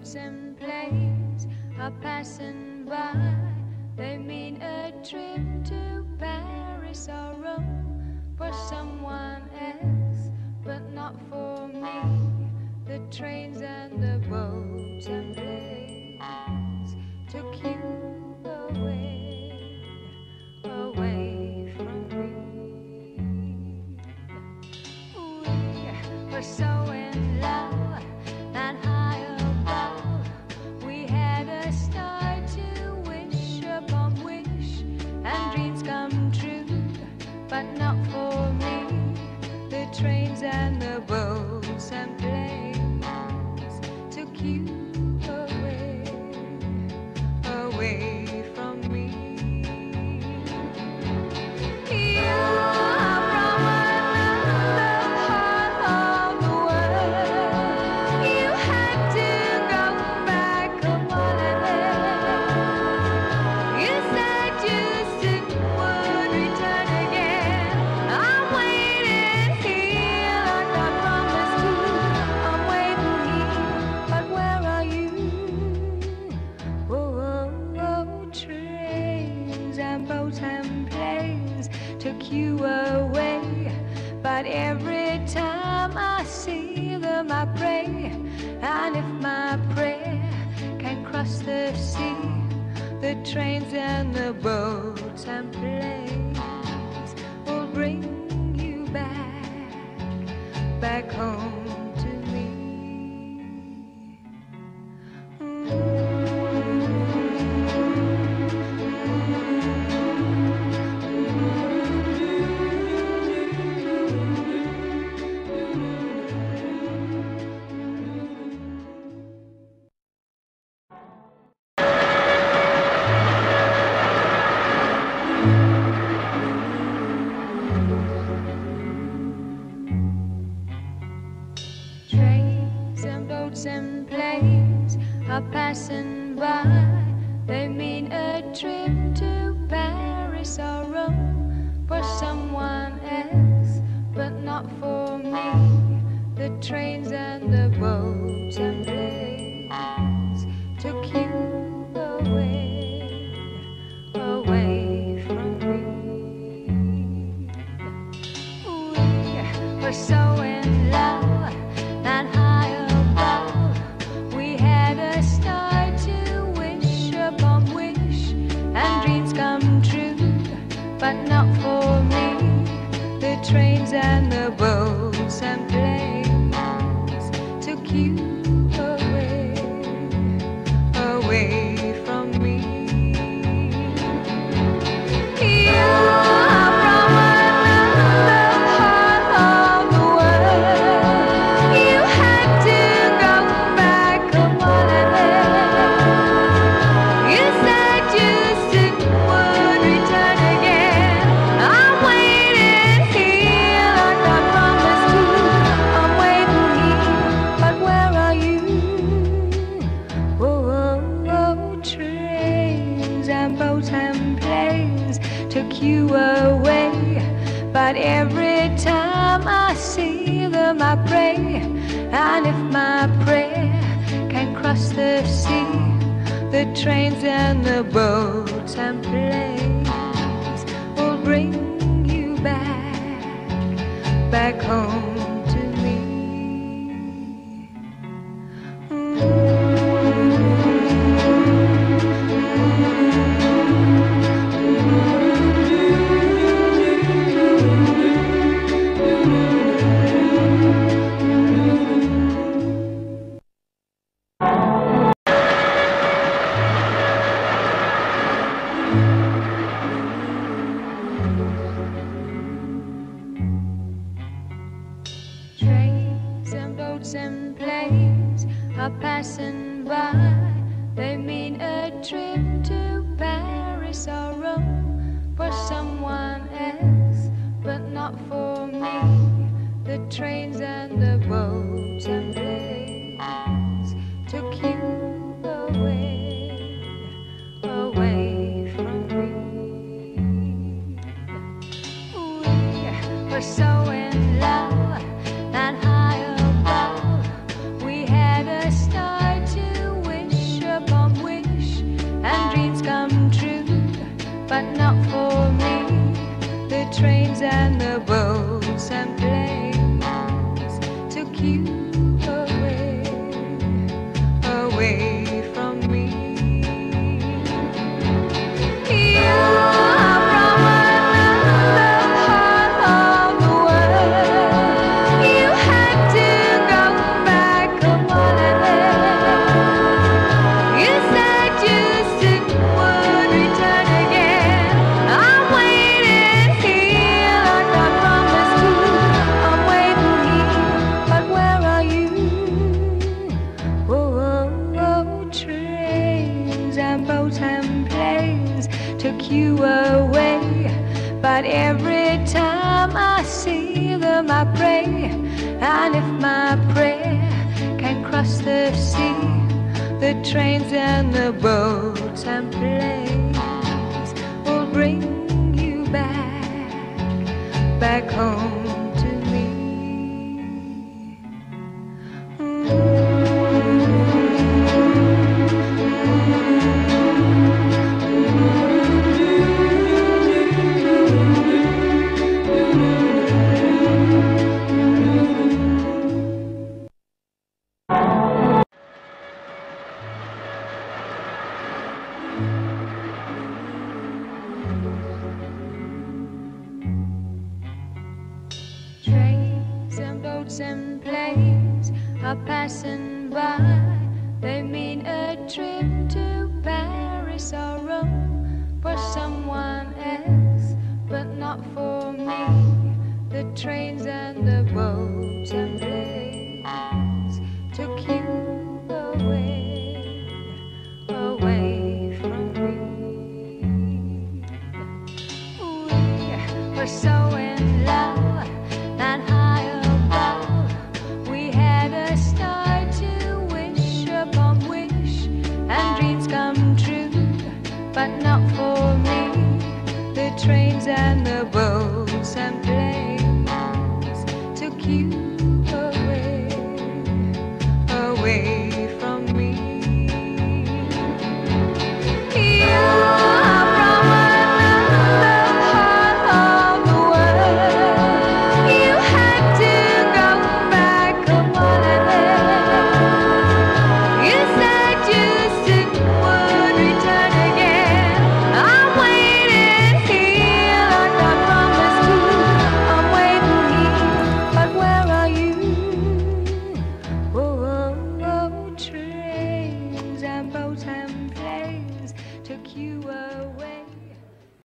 boats and planes are passing by. They mean a trip to Paris or Rome for someone else, but not for me. The trains and the boats and planes took you away, away from me. We were so in love and high above. We had a star to wish upon wish, and dreams come true, but not for me. The trains and the boats and planes took you away, away from me. You are from another part of the world. You had to go back one and then you said you soon would return again. I'm waiting here like I promised you. I'm waiting here, but where are you? Oh, oh, oh, trains and boats and planes took you away, but every time I see them I pray, and if my prayer can cross the sea, the trains and the boats and planes will bring you back home to me. Trains and boats and planes are passing by. They mean a trip to Paris or Rome for someone else, but not for me. The trains and the boats and planes took you away, away from me. We were so in love and high above. We had a star to wish upon wish, and dreams come true, but not for me. The trains and the boats and planes took you away, away from me. You are from another part of the world. You had to go back one and then you said you soon would return again. I'm waiting here like I promised you. I'm waiting here, but where are you? Oh, oh, oh, trains and boats and planes took you away, but every time I see them I pray, and if my prayer can cross the sea, the trains and the boats and planes will bring you back home to me. Trains and boats and planes are passing by. They mean a trip to Paris or Rome for someone else, but not for me. The trains and the boats and planes took you away, away from me. We were so in love and high above. We had a star to but not for me. The trains and the boats and planes took you away, away from me. You are from another part of the world. You had to go back a while. You said you soon would return again. I'm waiting here like I promised you. I'm waiting here, but where are you? Oh, oh, oh, trains and boats and planes took you away. But every time I see them I pray, and if my prayer can cross the sea, the trains and the boats and planes will bring you back home to me. Trains and boats and planes are passing by. They mean a trip to Paris or Rome for someone else, but not for me. The trains and the boats and planes took you away, away from me. We were so in love and high above. We had a star to wish upon wish, and dreams come true, but not for me. The trains and the